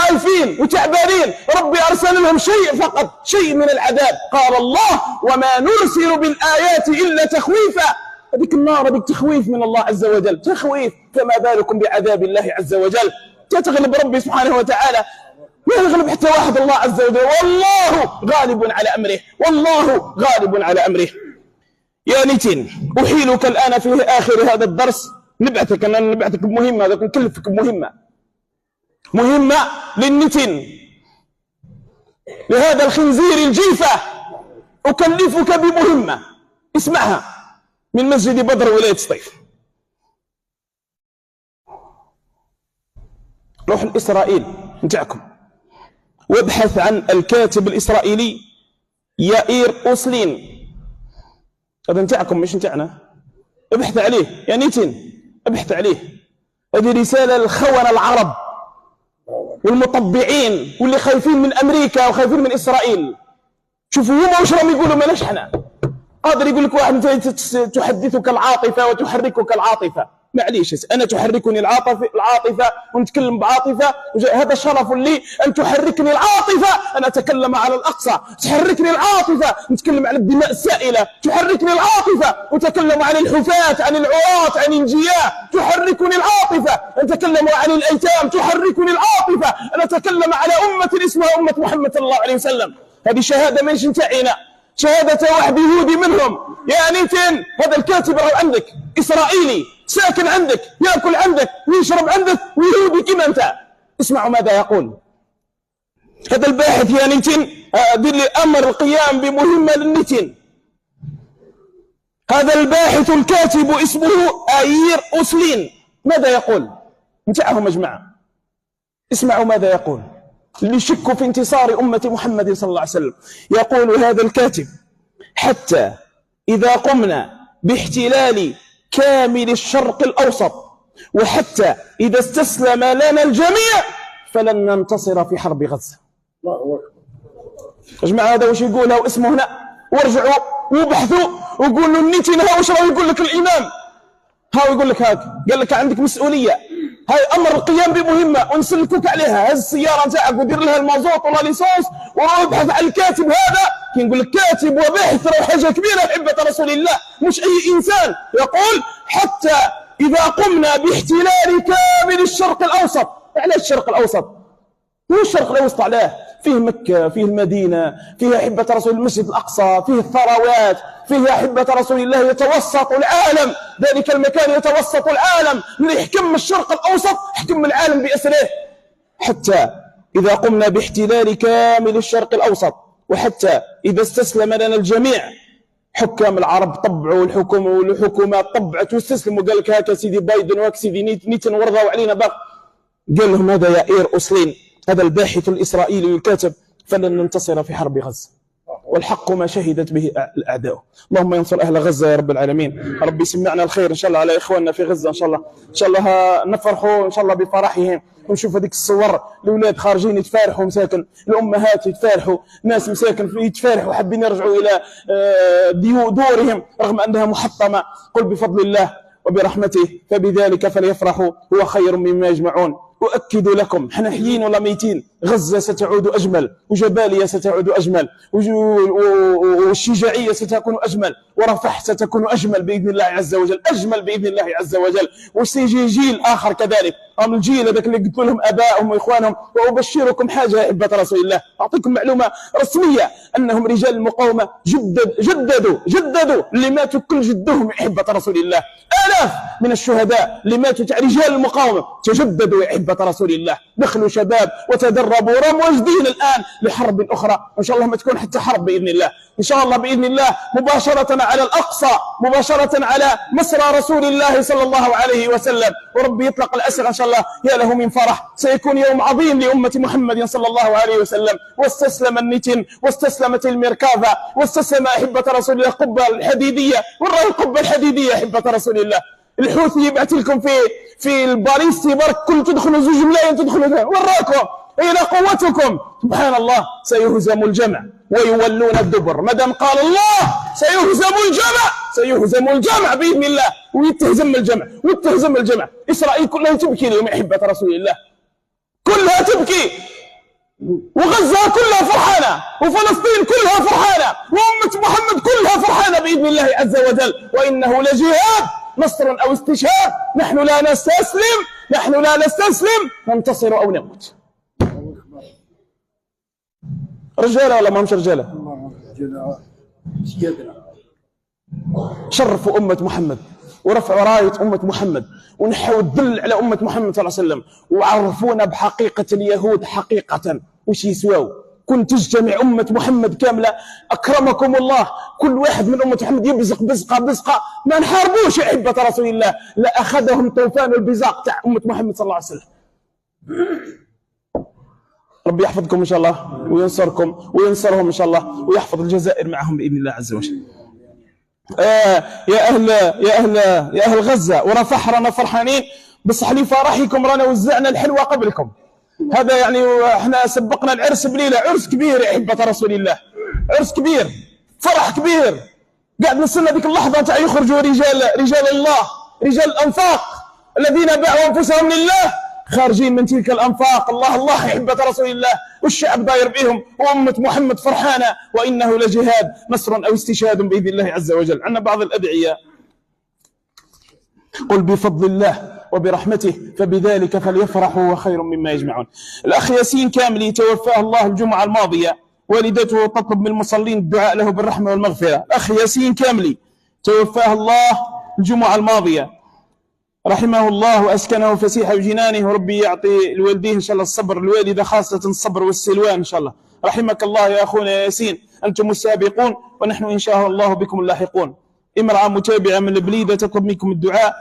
خايفين وتعبانين، ربي أرسل لهم شيء فقط، شيء من العذاب. قال الله: وما نرسل بالآيات إلا تخويفا. هذيك النار هذيك تخويف من الله عز وجل، تخويف، فما بالكم بعذاب الله عز وجل. تتغلب ربي سبحانه وتعالى، ما يغلب حتى واحد الله عز وجل، والله غالب على أمره، والله غالب على أمره. يا نتن، أحيلك الآن في آخر هذا الدرس، نبعثك بمهمة، هذا نكلفك بمهمة، مهمة للنتن، لهذا الخنزير الجيفة، أكلفك بمهمة، اسمعها من مسجد بدر ولاية سطيف. روح لإسرائيل نتاعكم وابحث عن الكاتب الإسرائيلي يائير أوسلين، هذا نتاعكم مش نتاعنا، ابحث عليه يا نيتين، ابحث عليه. هذه رسالة للخونة العرب والمطبعين واللي خايفين من أمريكا وخايفين من إسرائيل. شوفوا هما وش راهم يقولوا، ماناش احنا. قادر يقول لك واحد تحدثك العاطفة وتحركك العاطفة، معليش أنا تحركني العاطفة ونتكلم بعاطفة، هذا شرف لي أن تحركني العاطفة أن أتكلم على الأقصى، تحركني العاطفة نتكلم عن الدماء السائلة، تحركني العاطفة وتكلم عن الحفاة، عن العراة، عن الجياع، تحركني العاطفة أن أتكلم عن الأيتام، تحركني العاطفة أن أتكلم على أمة اسمها أمة محمد صلى الله عليه وسلم. هذه شهادة مش نتاعنا، شهادة واحد يهودي منهم. يا نيتين، هذا الكاتب راهو عندك، إسرائيلي ساكن عندك، يأكل عندك ويشرب عندك ويهودي كما أنت. اسمعوا ماذا يقول هذا الباحث يا نيتين، دير لي أمر القيام بمهمة للنيتين. هذا الباحث الكاتب اسمه يائير أوسلين، ماذا يقول؟ نتاعهم يا جماعة، اسمعوا ماذا يقول اللي شكوا في انتصار أمة محمد صلى الله عليه وسلم. يقول هذا الكاتب: حتى إذا قمنا باحتلال كامل الشرق الأوسط، وحتى إذا استسلم لنا الجميع، فلن ننتصر في حرب غزة. يا جماعة هذا وش يقولها واسمه هنا، وارجعوا وابحثوا وقولوا النيتين ها وش راه يقول لك الإمام، ها يقول لك هاك، قال لك عندك مسؤولية، هاي أمر القيام بمهمة ونسلكوك عليها. هز السيارة نتاعك ودير لها المازوت ولا ليسونس وابحث عن الكاتب هذا. كي نقول لك كاتب وباحث راه حاجة كبيرة أحبة رسول الله، مش أي إنسان. يقول: حتى إذا قمنا باحتلال كامل الشرق الأوسط. علاش الشرق الأوسط؟ هو الشرق الأوسط علاه؟ فيه مكة، فيه المدينة، فيه أحبة رسول المسجد الأقصى، فيه الثروات، فيه أحبة رسول الله يتوسط العالم، ذلك المكان يتوسط العالم، اللي يحكم الشرق الأوسط يحكم العالم بأسره. حتى إذا قمنا باحتلال كامل الشرق الأوسط، وحتى إذا استسلم لنا الجميع. حكام العرب طبعوا الحكومة والحكومات طبعت واستسلموا، قال لك هاك سيدي بايدن وهاك سيدي نيتن ورضوا علينا باق. قال لهم هذا يائير أوسلين، هذا الباحث الإسرائيلي الكاتب: فلن ننتصر في حرب غزة، والحق ما شهدت به الأعداء. اللهم ينصر أهل غزة يا رب العالمين. ربي يسمعنا الخير إن شاء الله على إخواننا في غزة، إن شاء الله إن شاء الله نفرحوا إن شاء الله بفرحهم، ونشوف هذيك الصور، الأولاد خارجين يتفارحوا مساكن، الأمهات يتفارحوا، ناس مساكن يتفارحوا حابين يرجعوا إلى دورهم رغم أنها محطمة. قل بفضل الله وبرحمته فبذلك فليفرحوا هو خير مما يجمعون. أؤكد لكم احنا حيين ولا ميتين، غزة ستعود أجمل، وجباليا ستعود أجمل، والشجاعية ستكون أجمل، ورفح ستكون أجمل بإذن الله عز وجل، أجمل بإذن الله عز وجل. وسيجي جيل آخر كذلك، الجيل هذاك اللي قلت لهم أبائهم وإخوانهم. وأبشركم حاجة يا أحبة رسول الله، أعطيكم معلومة رسمية أنهم رجال المقاومة جددوا اللي ماتوا كل جدهم يا أحبة رسول الله. آلاف من الشهداء اللي ماتوا تاع رجال المقاومة تجددوا يا أحبة رسول الله، دخلوا شباب وتدربوا ومواجدين الآن لحرب أخرى، وإن شاء الله ما تكون حتى حرب بإذن الله، إن شاء الله بإذن الله، مباشرة على الأقصى، مباشرة على مسرى رسول الله صلى الله عليه وسلم. وربي يطلق الأسر إن شاء الله، يا له من فرح، سيكون يوم عظيم لأمة محمد صلى الله عليه وسلم. واستسلم النتن، واستسلمت الميركافا، واستسلم أحبة رسول الله القبة الحديدية. ورا القبة الحديدية أحبة رسول الله، الحوثي يبعث لكم في الباريستي برك كل تدخلوا زوج ملايين تدخلوا، وراكم أين قوتكم؟ سبحان الله، سيهزم الجمع ويولون الدبر. مدام قال الله سيهزم الجمع بإذن الله، ويتهزم الجمع. إسرائيل كلها تبكي اليوم أحبة رسول الله، كلها تبكي. وغزة كلها فرحانة، وفلسطين كلها فرحانة، وأمة محمد كلها فرحانة بإذن الله عز وجل. وإنه لجهاد، نصر أو استشهاد، نحن لا نستسلم، نحن لا نستسلم، ننتصر أو نموت. رجالة ولا ما همش رجالة؟ شرفوا أمة محمد ورفعوا راية أمة محمد ونحوا الذل على أمة محمد صلى الله عليه وسلم، وعرفونا بحقيقة اليهود حقيقة وش يسواو. كنت تجتمع أمة محمد كاملة أكرمكم الله، كل واحد من أمة محمد يبزق بزقة بزقة، ما نحاربوش أحبة رسول الله، لا أخذهم طوفان البزاق تاع أمة محمد صلى الله عليه وسلم. ربي يحفظكم إن شاء الله وينصركم وينصرهم إن شاء الله ويحفظ الجزائر معهم بإذن الله عز وجل. يا أهل غزة ورفح رانا فرحانين، بصح لي فرحكم رانا وزعنا الحلوى قبلكم. هذا يعني احنا سبقنا العرس بليلة، عرس كبير يا أحبة رسول الله، عرس كبير، فرح كبير. قاعد نستنى ذيك اللحظة تاع يخرجوا رجال الله، رجال الأنفاق الذين باعوا أنفسهم لله، خارجين من تلك الأنفاق. الله الله يا أحبة رسول الله، والشعب داير بهم، وأمة محمد فرحانة. وإنه لجهاد، نصر أو استشهاد بإذن الله عز وجل. عندنا بعض الأدعية: قل بفضل الله وبرحمته فبذلك فليفرحوا وخير مما يجمعون. الأخ ياسين كاملي توفاه الله الجمعة الماضية، والدته تطلب من المصلين الدعاء له بالرحمة والمغفرة. الأخ ياسين كاملي توفاه الله الجمعة الماضية، رحمه الله وأسكنه فسيح جنانه، وربي يعطي الوالدين إن شاء الله الصبر، الوالدة خاصة الصبر والسلوان إن شاء الله. رحمك الله يا أخونا ياسين، أنتم السابقون ونحن إن شاء الله بكم اللاحقون. امرأة متابعة من البليدة تطلب منكم الدعاء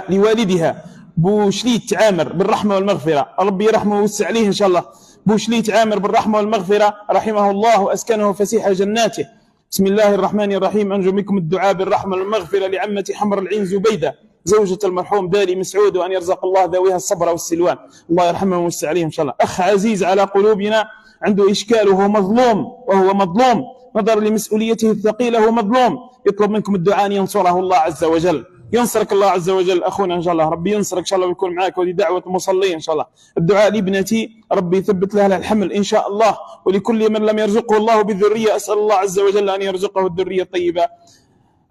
لوالدها بوشليت عامر بالرحمة والمغفرة، ربي يرحمه ويوسع عليه إن شاء الله. بوشليت عامر بالرحمة والمغفرة، رحمه الله وأسكنه فسيح جناته. بسم الله الرحمن الرحيم. أنجو منكم الدعاء بالرحمة والمغفرة لعمة حمر العين زبيدة زوجة المرحوم دالي مسعود، وأن يرزق الله ذويها الصبر والسلوان، الله يرحمه ويوسع عليه إن شاء الله. أخ عزيز على قلوبنا عنده إشكال وهو مظلوم نظرا لمسؤوليته الثقيلة، هو مظلوم، يطلب منكم الدعاء أن ينصره الله عز وجل. ينصرك الله عز وجل أخونا إن شاء الله، ربي ينصرك إن شاء الله ويكون معك، وهذه دعوة المصلين إن شاء الله. الدعاء لابنتي ربي يثبت لها الحمل إن شاء الله، ولكل من لم يرزقه الله بالذرية أسأل الله عز وجل أن يرزقه الذرية الطيبة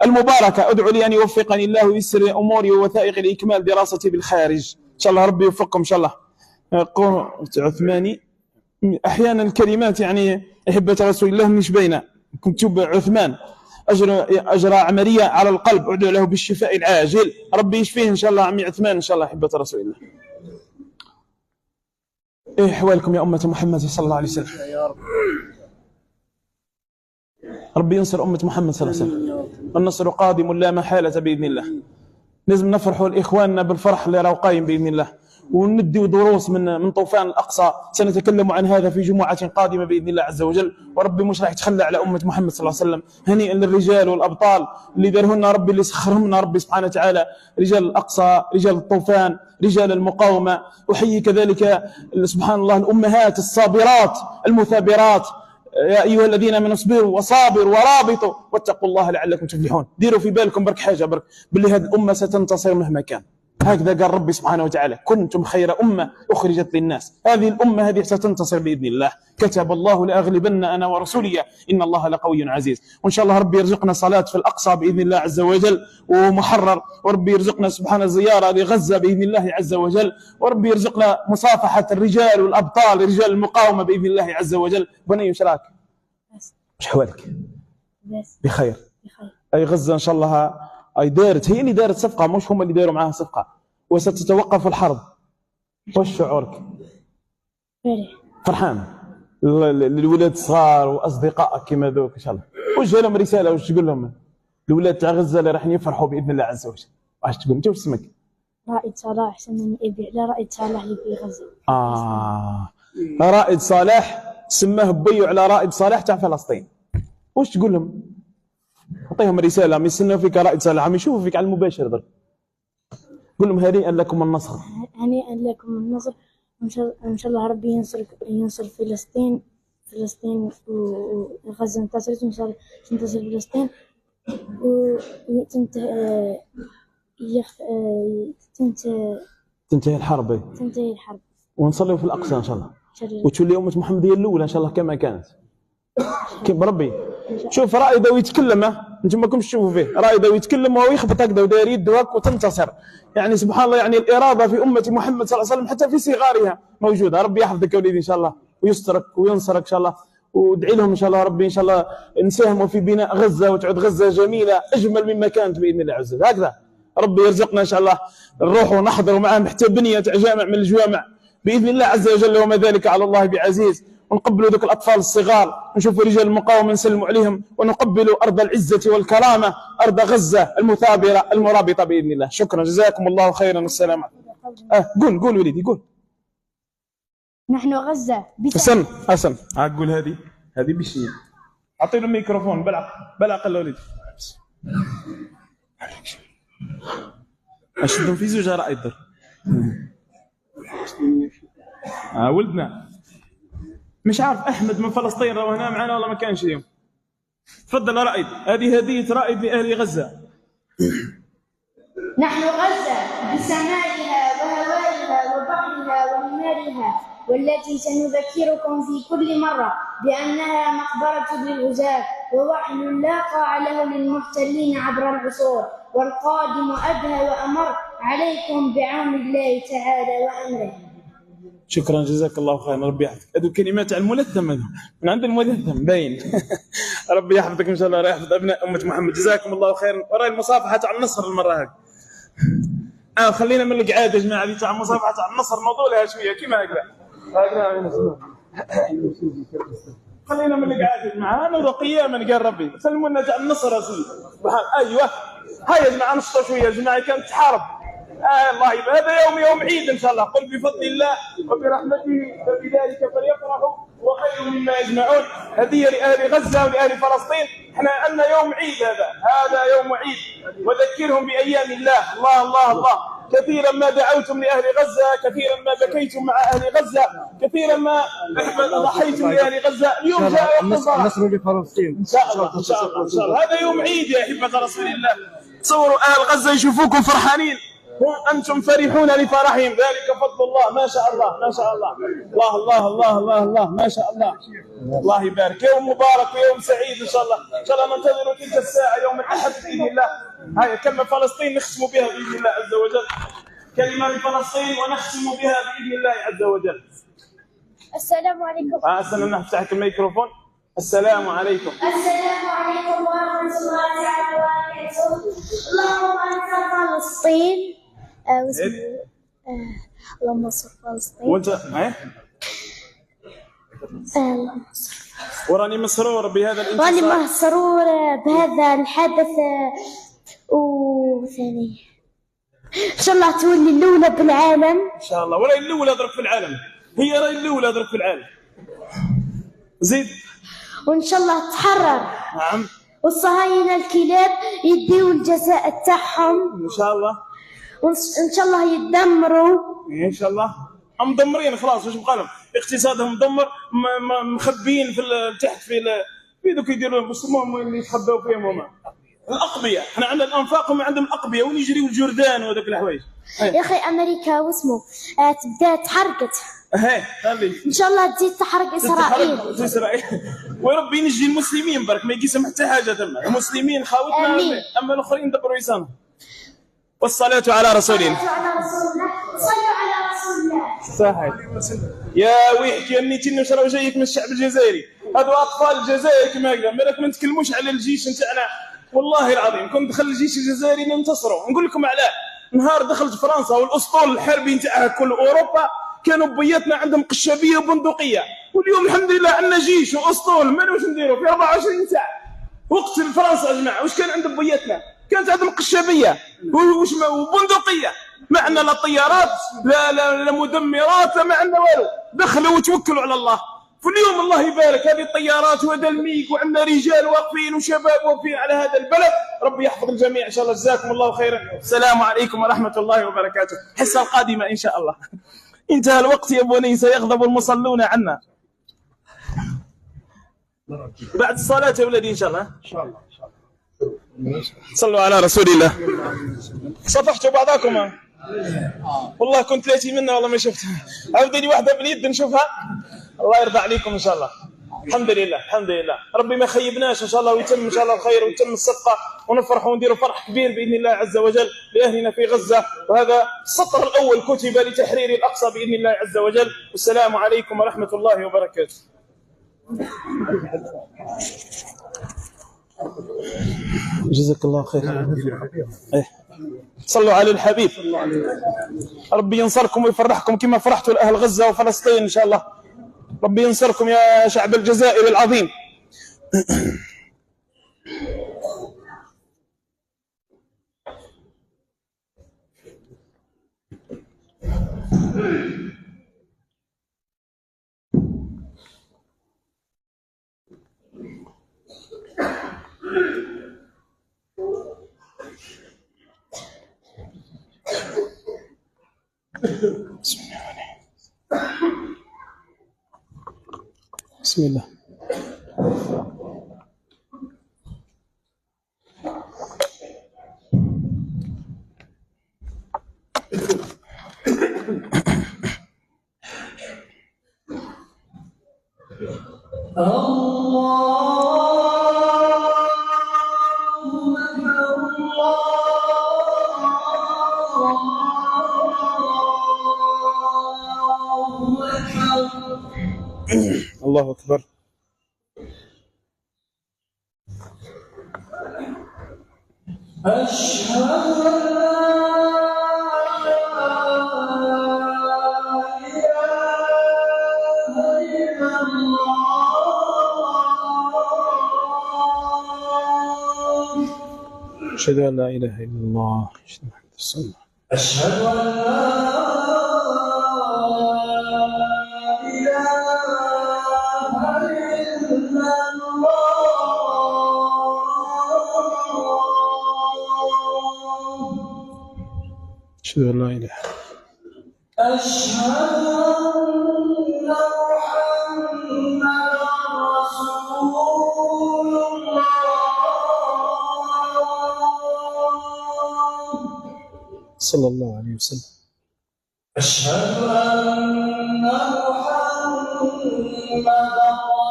المباركة. أدعو لي أن يوفقني الله ويسر أموري ووثائق لإكمال دراستي بالخارج إن شاء الله، ربي يوفقكم إن شاء الله. عثماني أحيانا الكلمات يعني أحبة رسول الله مش باينة، مكتوب عثمان أجرى عملية على القلب، أدعو له بالشفاء العاجل، ربي يشفيه إن شاء الله عمي عثمان إن شاء الله أحبة رسول الله. إيه أحوالكم يا أمة محمد صلى الله عليه وسلم؟ ربي ينصر أمة محمد صلى الله عليه وسلم، والنصر قادم لا محالة بإذن الله. لازم نفرحوا لإخواننا بالفرح اللي راهو قايم بإذن الله، وندي دروس من طوفان الأقصى. سنتكلم عن هذا في جمعة قادمة بإذن الله عز وجل. وربي مش راح يتخلى على أمة محمد صلى الله عليه وسلم. هنيئا للرجال والأبطال اللي دارهن ربي، اللي سخرهن ربي سبحانه وتعالى، رجال الأقصى، رجال الطوفان، رجال المقاومة. أحيي كذلك سبحان الله الأمهات الصابرات المثابرات. يا أيها الذين آمنوا اصبروا وصابروا ورابطوا واتقوا الله لعلكم تفلحون. ديروا في بالكم برك حاجة، برك باللي هذه الأمة ستنتصر مهما كان. هكذا قال ربي سبحانه وتعالى: كنتم خير أمة أخرجت للناس. هذه الأمة هذه ستنتصر بإذن الله. كتب الله لأغلبن أنا ورسولي إن الله لقوي عزيز. وإن شاء الله ربي يرزقنا صلاة في الأقصى بإذن الله عز وجل ومحرر، وربي يرزقنا سبحانه زيارة لغزة بإذن الله عز وجل، وربي يرزقنا مصافحة الرجال والأبطال رجال المقاومة بإذن الله عز وجل. بني وش راك؟ وش حوالك؟ بخير. أي غزة إن شاء الله أي دارت، هي اللي دارت صفقة، مش هم اللي داروا معها صفقة، وستتوقف الحرب. وش شعورك؟ فرحان للولاد الصغار وأصدقائك كما ذوك إن شاء الله. وجه لهم رسالة، وش تقول لهم؟ الولاد تاع غزة اللي راح يفرحوا بإذن الله عز وجل. واش تقول أنت؟ وش اسمك؟ رائد صلاح سماني أبي على رائد صلاح اللي في غزة. رائد صلاح سماه بيو على رائد صلاح تاع فلسطين. وش تقول لهم؟ أعطيهم رسالة، عم يستنوا فيك رائد صلاح، عم يشوفوا فيك على المباشر ضرب. قول لهم هنيئا لكم النصر. هنيئا لكم النصر، وإن شاء الله ربي ينصر فلسطين وغزة انتصرت، وإن شاء الله تنتصر فلسطين تنتهي الحرب. تنتهي الحرب. ونصلي في الاقصى ان شاء الله، شريف. وتولي امه محمد هي الاولى ان شاء الله كما كانت. كيف بربي. شوف رائد ويتكلم، انتم ما كنتش تشوفوا فيه، رائد ويتكلم وهو يخبط هكذا وداير يده هك وتنتصر. يعني سبحان الله، يعني الاراده في امه محمد صلى الله عليه وسلم حتى في صغارها موجوده. ربي يحفظك يا وليدي ان شاء الله ويسترك وينصرك ان شاء الله، وادعي لهم ان شاء الله ربي ان شاء الله نساهموا في بناء غزه وتعود غزه جميله اجمل مما كانت باذن الله عز وجل. هكذا ربي يرزقنا ان شاء الله نروح ونحضر معهم حتى بنيه جامع من الجوامع باذن الله عز وجل، وما ذلك على الله بعزيز. ونقبلوا ذوك الاطفال الصغار، نشوفوا رجال المقاومه نسلموا عليهم، ونقبلوا ارض العزه والكرامه، ارض غزه المثابره المرابطه باذن الله. شكرا جزاكم الله خيرا، والسلام عليكم. قول وليدي قول. نحن غزة حسن قول هذه بشيء. اعطي له الميكروفون بالعقل وليدي. اشدهم في زوج رائد در. ولدنا مش عارف احمد من فلسطين راه هنا معنا ولا ما كانش اليوم. تفضل رائد، هذه هديه رائد لاهل غزه. نحن غزة بسمائها وهوائها وبحرها ونهارها، والتي سنذكركم في كل مرة بأنها مقبرة للغزاة ووحل لا قاع له للمحتلين عبر العصور، والقادم أدهى وأمر عليكم بعون الله تعالى وأمره. شكرا جزاك الله خيرا، ربي يحفظك. هذو كلمات على الملثم، هذو من عند الملثم باين. ربي يحفظك ان شاء الله، يحفظ ابناء امه محمد. جزاكم الله خيرا. وراي المصافحه تاع النصر المره هذه. خلينا من القعاد يا جماعه، هذه تاع المصافحه تاع النصر نوضوا لها شويه كيما هكذا. خلينا من القعاد يا جماعه، نوضوا قياما قال ربي. سلموا لنا تاع النصر يا سيدي. ايوه هيا يا جماعه نشطوا شويه يا جماعه، كانت تحارب. الله يبارك. هذا يوم عيد ان شاء الله. قل بفضل الله وبرحمته فبذلك فليفرحوا وخير مما يجمعون. هديه لاهل غزه ولاهل فلسطين. احنا عندنا يوم عيد، هذا يوم عيد. وذكرهم بايام الله. الله الله الله. كثيرا ما دعوتم لاهل غزه، كثيرا ما بكيتم مع اهل غزه، كثيرا ما ضحيتم لاهل غزه. اليوم جاء وقت الفرح. نصر لفلسطين ان شاء الله ان شاء الله ان شاء الله. هذا يوم عيد يا احبه رسول الله. تصوروا اهل غزه يشوفوكم فرحانين وانتم فرحون لفرحهم، ذلك فضل الله. ما شاء الله ما شاء الله. الله الله الله الله الله ما شاء الله. الله يبارك. يوم مبارك ويوم سعيد ان شاء الله. ان شاء الله ننتظر تلك الساعه يوم الاحد باذن الله. هاي كلمه فلسطين نختم بها باذن الله عز وجل. كلمه لفلسطين ونختم بها باذن الله عز وجل. السلام عليكم. استنى نفتح لك الميكروفون. السلام عليكم. السلام عليكم ورحمة الله تعالى وبركاته. اللهم انصر فلسطين. اللهم انصر فلسطين. وانت اللهم انصر. وراني مسرور بهذا الانتصار. راني مسرور بهذا الحدث. وثاني ان شاء الله تولي الاولى بالعالم ان شاء الله. ولا الاولى اضرب في العالم، هي راي الاولى اضرب في العالم. زيد. وان شاء الله تحرر. نعم. والصهاينه الكلاب يديوا الجزاء تاعهم ان شاء الله. وان شاء الله يدمروا ان شاء الله. هم مدمرين خلاص، واش بقى لهم؟ اقتصادهم مدمر، مخبيين في تحت في ذوك يديروا المسلمون اللي يتخبوا فيهم هما الاقبيه. احنا عندنا الانفاق وما عندهم الاقبيه، وين يجريوا الجردان وهذوك الحوايج. يا اخي امريكا واسمه تبدا تحرقت. خلي ان شاء الله تزيد تحرق اسرائيل. وربي ينجي المسلمين برك، ما يقسم حتى حاجه ثم. المسلمين خاوتنا، اما الاخرين دبروا يسانهم. والصلاه على رسول الله. صلوا على رسول الله. صحيح. يا ويحكي اني تنش راه جايك من الشعب الجزائري. هذو اطفال الجزائر كما هكذا، مالك ما نتكلموش على الجيش نتاعنا. والله العظيم كنت دخل الجيش الجزائري ننتصروا. نقول لكم علاه. نهار دخلت فرنسا والاسطول الحربي نتاعها كل اوروبا كانوا بياتنا عندهم قشابيه وبندقيه، واليوم الحمد لله عندنا جيش واسطول. ما واش نديروا في 24 ساعه. وقت فرنسا يا جماعه واش كان عندهم بياتنا؟ كانت عندهم قشابيه وبندقيه. ما عندنا لا طيارات لا مدمرات، ما عندنا والو. دخلوا وتوكلوا على الله. فاليوم الله يبارك هذه الطيارات وهذا الميك، وعندنا رجال واقفين وشباب واقفين على هذا البلد. ربي يحفظ الجميع ان شاء الله. جزاكم الله خيرا. السلام عليكم ورحمه الله وبركاته. الحصه القادمه ان شاء الله. انتهى الوقت يا بني، سيغضب المصلون عنا. بعد الصلاه يا ولدي ان شاء الله. ان شاء الله ان شاء الله. صلوا على رسول الله. صفحتوا بعضكم. والله كنت لاتي منها والله ما شفتها. عاودني واحدة باليد نشوفها. الله يرضى عليكم إن شاء الله. الحمد لله الحمد لله. ربي ما خيبناش إن شاء الله، ويتم إن شاء الله الخير ويتم الصدقة، ونفرح وندير فرح كبير بإذن الله عز وجل لأهلنا في غزة. وهذا السطر الأول كتب لتحرير الأقصى بإذن الله عز وجل. والسلام عليكم ورحمة الله وبركاته. جزاك الله خير. صلوا على الحبيب. ربي ينصركم ويفرحكم كما فرحتوا لأهل غزة وفلسطين إن شاء الله. ربي ينصركم يا شعب الجزائر العظيم. بسم الله. الله أكبر. أشهد أن لا إله إلا الله. أشهد أن لا إله إلا الله. أشهد أن لا إله. أشهد أن محمدا رسول الله صلى الله عليه وسلم. أشهد أن محمدا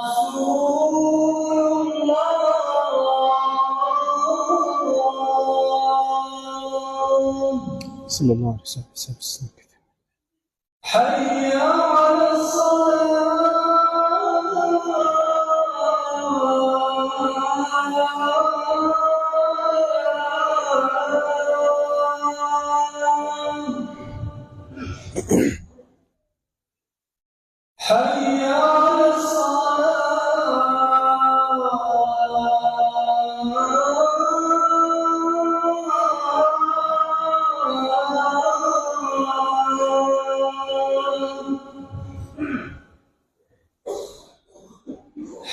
رسول الله صلى الله عليه وسلم. حي على حي على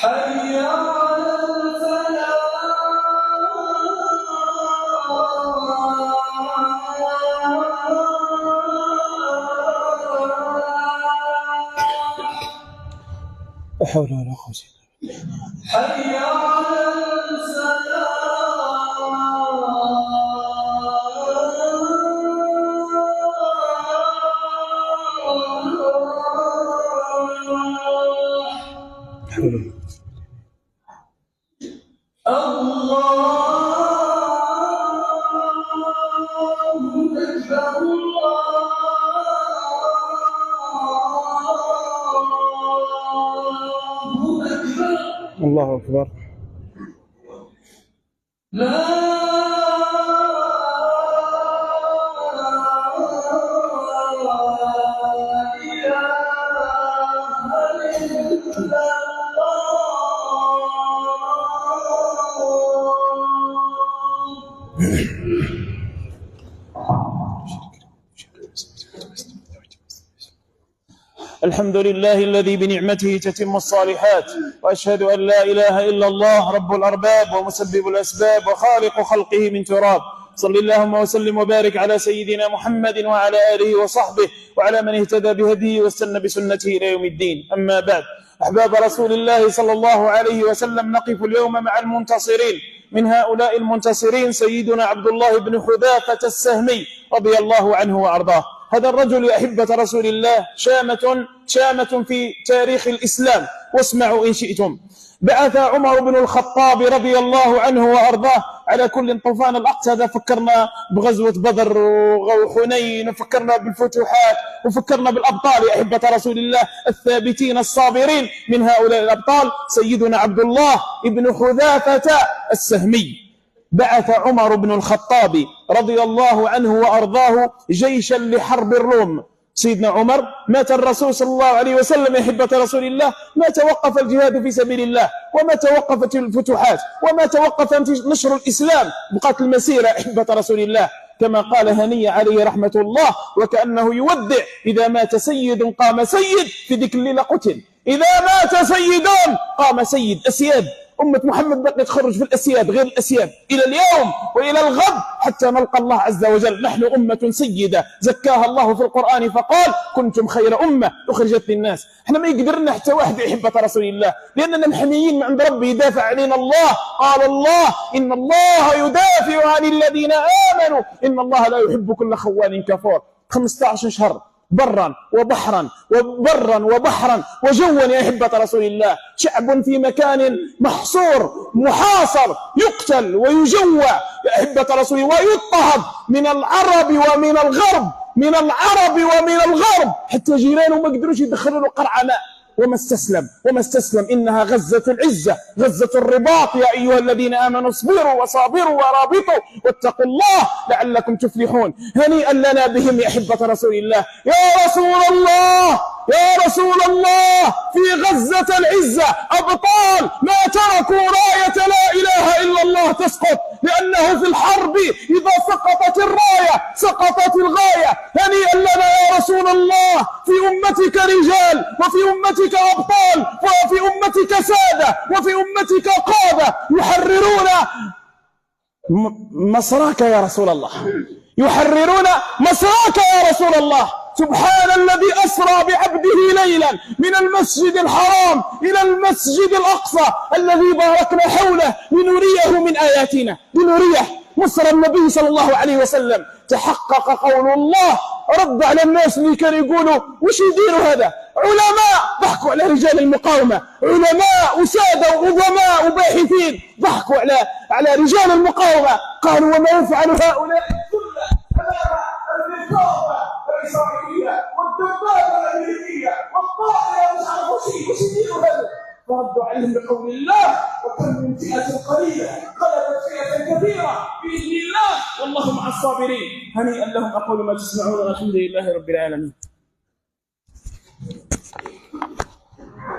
حي على لا حول ولا قوة إلا بالله. حي على الله أكبر. لا الحمد لله الذي بنعمته تتم الصالحات، وأشهد أن لا إله إلا الله رب الأرباب ومسبب الأسباب وخالق خلقه من تراب. صل اللهم وسلم وبارك على سيدنا محمد وعلى آله وصحبه وعلى من اهتدى بهديه واستنى بسنته إلى يوم الدين. أما بعد، أحباب رسول الله صلى الله عليه وسلم، نقف اليوم مع المنتصرين من هؤلاء المنتصرين سيدنا عبد الله بن حذافة السهمي رضي الله عنه وأرضاه. هذا الرجل يا أحبة رسول الله شامة في تاريخ الإسلام. واسمعوا إن شئتم. بعث عمر بن الخطاب رضي الله عنه وأرضاه على كل طوفان الأقصى. هذا فكرنا بغزوة بدر وحنين، وفكرنا بالفتوحات، وفكرنا بالأبطال يا أحبة رسول الله الثابتين الصابرين. من هؤلاء الأبطال سيدنا عبد الله بن حذافة السهمي. بعث عمر بن الخطاب رضي الله عنه وأرضاه جيشا لحرب الروم. سيدنا عمر مات الرسول صلى الله عليه وسلم يا أحبة رسول الله، ما توقف الجهاد في سبيل الله، وما توقفت الفتوحات، وما توقف نشر الإسلام. بقات المسيرة يا أحبة رسول الله كما قال هنية عليه رحمة الله، وكأنه يودع: إذا مات سيد قام سيد، في ذيك الليلة قتل. إذا مات سيدون قام سيد. أسياد أمة محمد بقي تخرج في الأسياد غير الأسياد إلى اليوم وإلى الغد حتى نلقى الله عز وجل. نحن أمة سيدة زكاها الله في القرآن فقال: كنتم خير أمة أخرجت للناس. احنا ما يقدرنا حتى واحد يحب رسول الله، لأننا محميين من عند ربي يدافع علينا الله. قال الله: إن الله يدافع عن الذين آمنوا إن الله لا يحب كل خوان كفور. 15 شهر برا وبحرا وجوا يا أحبة رسول الله. شعب في مكان محصور محاصر يقتل ويجوع يا أحبة رسول الله، ويضطهد من العرب ومن الغرب، حتى جيرانه ما قدروش يدخلوا له قرعة ماء. وما استسلم. إنها غزة العزة، غزة الرباط. يا أيها الذين آمنوا اصبروا وصابروا ورابطوا واتقوا الله لعلكم تفلحون. هنيئا لنا بهم يا أحبة رسول الله. يا رسول الله في غزة العزة أبطال ما تركوا راية لا إله إلا الله تسقط، لأنه في الحرب إذا سقطت الراية سقطت الغاية. هنيئا لنا يا رسول الله في أمتك رجال، وفي أمتك أبطال، وفي أمتك سادة، وفي أمتك قادة يحررون مصراك يا رسول الله، يحررون مصراك يا رسول الله. سبحان الذي أسرى بعبده ليلا من المسجد الحرام إلى المسجد الأقصى الذي باركنا حوله لنريه من آياتنا، لنريه مصر النبي صلى الله عليه وسلم. تحقق قول الله. رد على الناس اللي كانوا يقولوا: وش يديروا هذا؟ علماء ضحكوا على رجال المقاومة، علماء وسادة وعظماء وباحثين ضحكوا على رجال المقاومة. قالوا: وما يفعل هؤلاء الذلة أمام المقاومة الإسرائيلية والدبابة الأمريكية والطائرة مش عارف وش يديروا هذا؟ فردوا عليهم بقول الله: وكم من فئة قليلة غلبت فئة كثيرة بإذن الله والله مع الصابرين. هنيئا لهم. أقول ما تسمعون والحمد لله رب العالمين.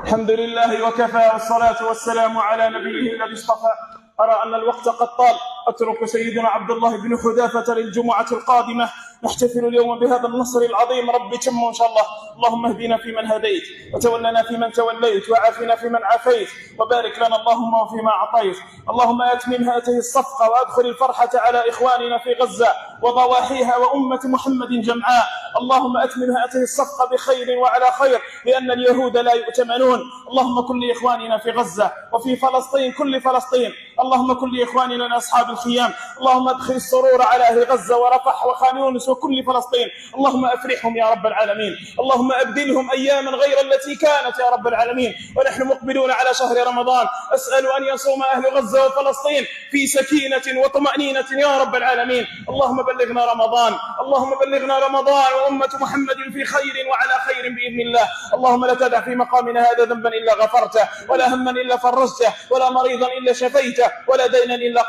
الحمد لله وكفى، والصلاة والسلام على نبيه الذي اصطفى. أرى أن الوقت قد طال، أترك سيدنا عبد الله بن حذافة للجمعة القادمة. نحتفل اليوم بهذا النصر العظيم. ربي تم إن شاء الله. اللهم اهدنا فيمن هديت، وتولنا فيمن توليت، وعافنا فيمن عافيت، وبارك لنا اللهم وفيما أعطيت. اللهم أتمم هذه الصفقة وأدخل الفرحة على إخواننا في غزة وضواحيها وأمة محمد جمعاء. اللهم أتمم هذه الصفقة بخير وعلى خير، لأن اليهود لا يؤتمنون. اللهم كن لإخواننا في غزة وفي فلسطين، كل فلسطين. اللهم كن لإخواننا أصحاب الخيام. اللهم ادخل السرور على أهل غزة ورفح وخان يونس وكل فلسطين. اللهم أفرحهم يا رب العالمين. اللهم أبدلهم أياما غير التي كانت يا رب العالمين. ونحن مقبلون على شهر رمضان، أسأل أن يصوم أهل غزة وفلسطين في سكينة وطمأنينة يا رب العالمين. اللهم بلغنا رمضان، اللهم بلغنا رمضان وأمة محمد في خير وعلى خير بإذن الله. اللهم لا تدع في مقامنا هذا ذنبا إلا غفرته، ولا هما إلا فرجته، ولا مريضا إلا شفيته، ولا دينا إلا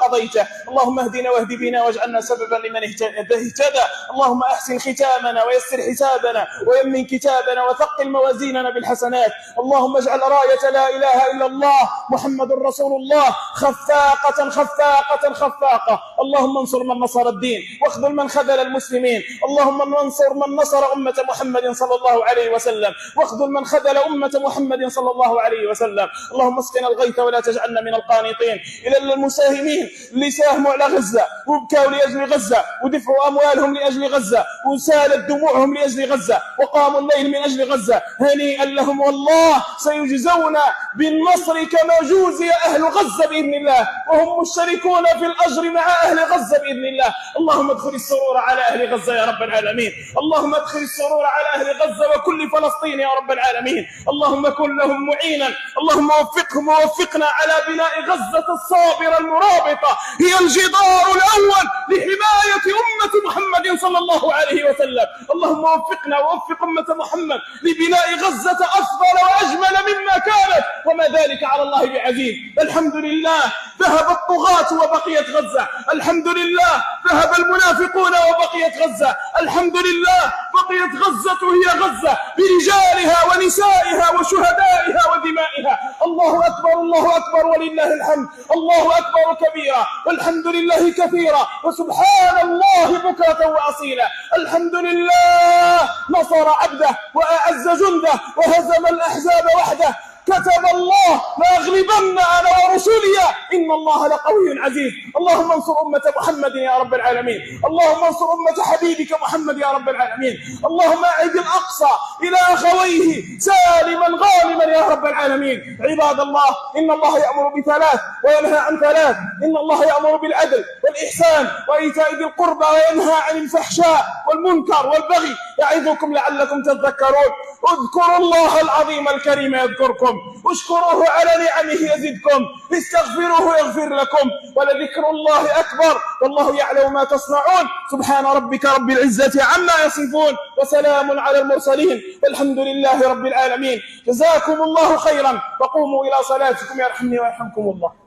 قضيته. اللهم اهدنا واهد بنا واجعلنا سببا لمن اهتدى. اللهم أحسن ختامنا ويسر حسابنا ويمن كتابنا وثقل موازيننا بالحسنات. اللهم اجعل راية لا إله إلا الله محمد رسول الله خفاقة خفاقة خفاقة. اللهم انصر من نصر الدين واخذل من خذل المسلمين. اللهم انصر من نصر أمة محمد صلى الله عليه وسلم واخذل من خذل أمة محمد صلى الله عليه وسلم. اللهم اسقنا الغيث ولا تجعلنا من القانطين. إلى المساهمين اللي ساهموا على غزة وبكوا لأجل غزة ودفعوا أموالهم لأجل غزة وسالت دموعهم لأجل غزة وقاموا الليل من أجل غزة، هنيئا لهم والله سيجزون بالنصر كما جوزي أهل غزة بإذن الله، وهم مشتركون في الأجر مع أهل غزة بإذن الله. اللهم ادخل السرور على أهل غزة يا رب العالمين، اللهم ادخل السرور على أهل غزة وكل فلسطين يا رب العالمين. اللهم كن لهم معينا، اللهم وفقهم ووفقنا على بناء غزة الصابرة المرابطة، هي الجدار الأول لحماية أمة محمد صلى الله عليه وسلم. اللهم وفقنا ووفق أمة محمد لبناء غزة أفضل وأجمل مما كانت، وما ذلك على الله بعزيز. الحمد لله ذهب الطغاة وبقيت غزة، الحمد لله ذهب المنافقون وبقيت غزة، الحمد لله بقيت غزة هي غزة برجالها ونسائها وشهدائها ودمائها. الله أكبر الله أكبر ولله الحمد، الله أكبر كبيرا والحمد لله كثيرا وسبحان الله بكرة وأصيلا. الحمد لله نصر عبده وأعز جنده وهزم الأحزاب وحده. كتب الله لأغلبن أنا ورسلي إن الله لقوي عزيز. اللهم انصر أمة محمد يا رب العالمين، اللهم انصر أمة حبيبك محمد يا رب العالمين. اللهم أعد الأقصى إلى أخويه سالما غانما يا رب العالمين. عباد الله، إن الله يأمر بثلاث وينهى عن ثلاث، إن الله يأمر بالعدل والإحسان وإيتاء ذي القربى وينهى عن الفحشاء والمنكر والبغي يعظكم لعلكم تذكرون. اذكروا الله العظيم الكريم يذكركم، واشكروه على نعمه يزدكم، استغفروه يغفر لكم، ولذكر الله أكبر والله يعلم ما تصنعون. سبحان ربك رب العزة عما يصفون وسلام على المرسلين والحمد لله رب العالمين. جزاكم الله خيرا وقوموا إلى صلاتكم يرحمني ويرحمكم الله.